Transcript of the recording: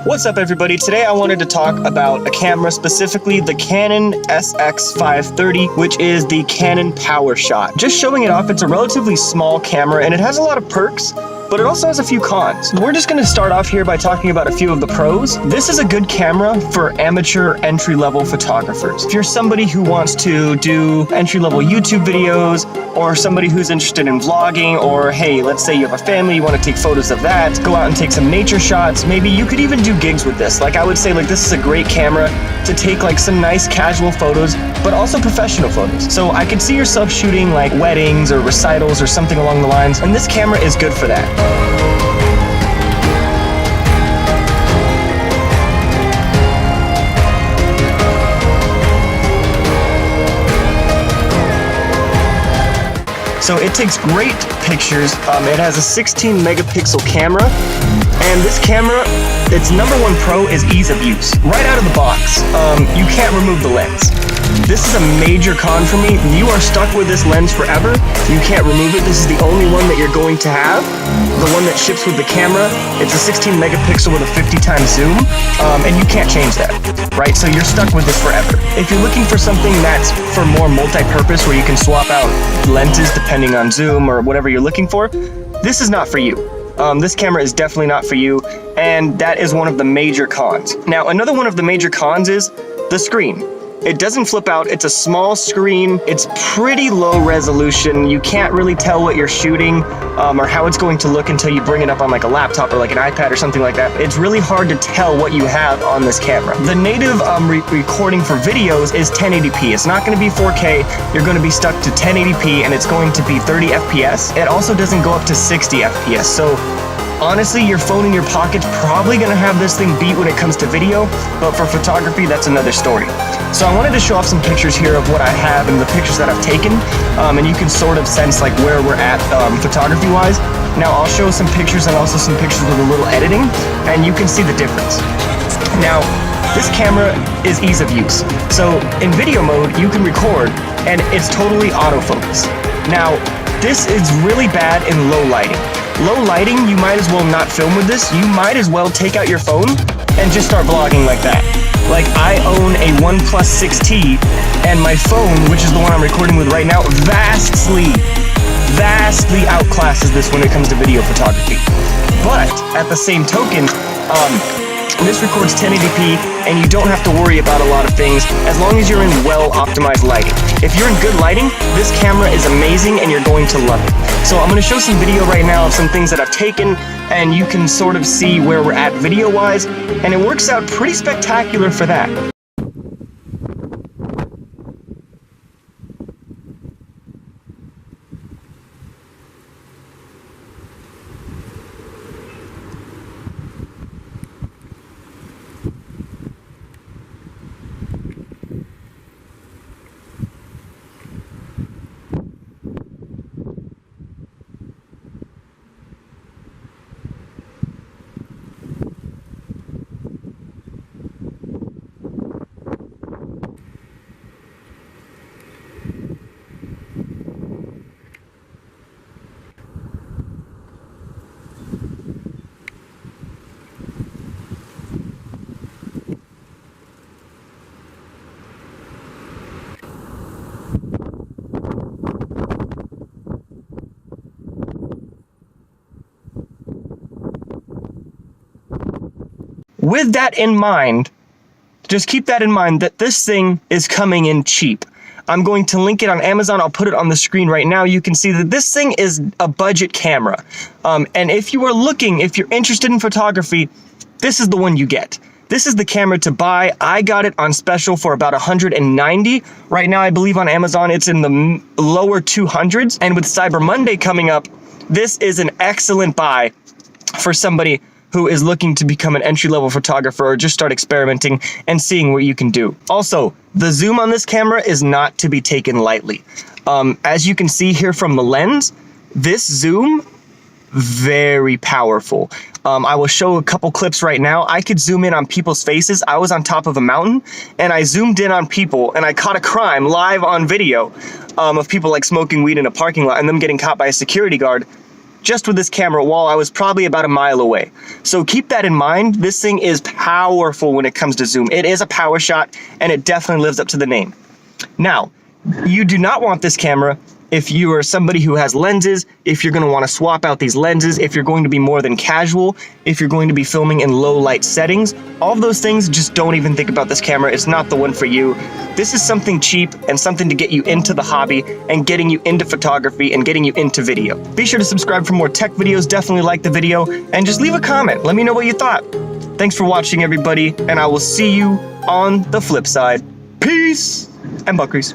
What's up everybody? Today I wanted to talk about a camera, specifically the Canon SX530, which is the Canon Powershot. Just showing it off, it's a relatively small camera and it has a lot of perks, but it also has a few cons. We're just going to start off here by talking about a few of the pros. This is a good camera for amateur entry-level photographers. If you're somebody who wants to do entry-level YouTube videos, or somebody who's interested in vlogging, or hey, let's say you have a family, you want to take photos of that, go out and take some nature shots, maybe you could even do gigs with this. Like I would say, like this is a great camera to take like some nice casual photos, but also professional photos. So I could see yourself shooting like weddings or recitals or something along the lines, and this camera is good for that. So it takes great pictures. It has a 16 megapixel camera, and this camera, its #1 pro is ease of use. Right out of the box, you can't remove the lens. This is a major con for me. You are stuck with this lens forever. You can't remove it. This is the only one that you're going to have. The one that ships with the camera. It's a 16 megapixel with a 50 times zoom, and you can't change that, right? So you're stuck with this forever. If you're looking for something that's for more multi-purpose, where you can swap out lenses depending on zoom or whatever you're looking for, this is not for you. This camera is definitely not for you, and that is one of the major cons. Now, another one of the major cons is the screen. It doesn't flip out, it's a small screen, it's pretty low resolution, you can't really tell what you're shooting or how it's going to look until you bring it up on like a laptop or like an iPad or something like that. It's really hard to tell what you have on this camera. The native recording for videos is 1080p. It's not going to be 4K, you're going to be stuck to 1080p and it's going to be 30 FPS. It also doesn't go up to 60 FPS, so honestly, your phone in your pocket's probably gonna have this thing beat when it comes to video, but for photography, that's another story. So I wanted to show off some pictures here of what I have and the pictures that I've taken, and you can sort of sense like where we're at photography-wise. Now I'll show some pictures and also some pictures with a little editing, and you can see the difference. Now, this camera is ease of use. So in video mode, you can record, and it's totally autofocus. Now, this is really bad in low lighting. Low lighting, you might as well not film with this. You might as well take out your phone and just start vlogging like that. Like I own a OnePlus 6T, and my phone, which is the one I'm recording with right now, vastly outclasses this when it comes to video photography. But at the same token, this records 1080p, and you don't have to worry about a lot of things as long as you're in well-optimized lighting. If you're in good lighting, this camera is amazing and you're going to love it. So I'm going to show some video right now of some things that I've taken, and you can sort of see where we're at video-wise, and it works out pretty spectacular for that. With that in mind, just keep that in mind that this thing is coming in cheap. I'm going to link it on Amazon. I'll put it on the screen right now. You can see that this thing is a budget camera. And if you are looking, if you're interested in photography, this is the one you get. This is the camera to buy. I got it on special for about $190. Right now, I believe on Amazon, it's in the lower 200s. And with Cyber Monday coming up, this is an excellent buy for somebody who is looking to become an entry-level photographer or just start experimenting and seeing what you can do. Also, the zoom on this camera is not to be taken lightly. As you can see here from the lens, this zoom, very powerful. I will show a couple clips right now. I could zoom in on people's faces. I was on top of a mountain and I zoomed in on people and I caught a crime live on video of people like smoking weed in a parking lot and them getting caught by a security guard. just with this camera while I was probably about a mile away. So keep that in mind. This thing is powerful when it comes to zoom. It is a Powershot, and it definitely lives up to the name. Now, you do not want this camera if you are somebody who has lenses, if you're going to want to swap out these lenses, if you're going to be more than casual, if you're going to be filming in low light settings. All of those things, just don't even think about this camera. It's not the one for you. This is something cheap and something to get you into the hobby and getting you into photography and getting you into video. Be sure to subscribe for more tech videos. Definitely like the video and just leave a comment. Let me know what you thought. Thanks for watching, everybody, and I will see you on the flip side. Peace and buck grease.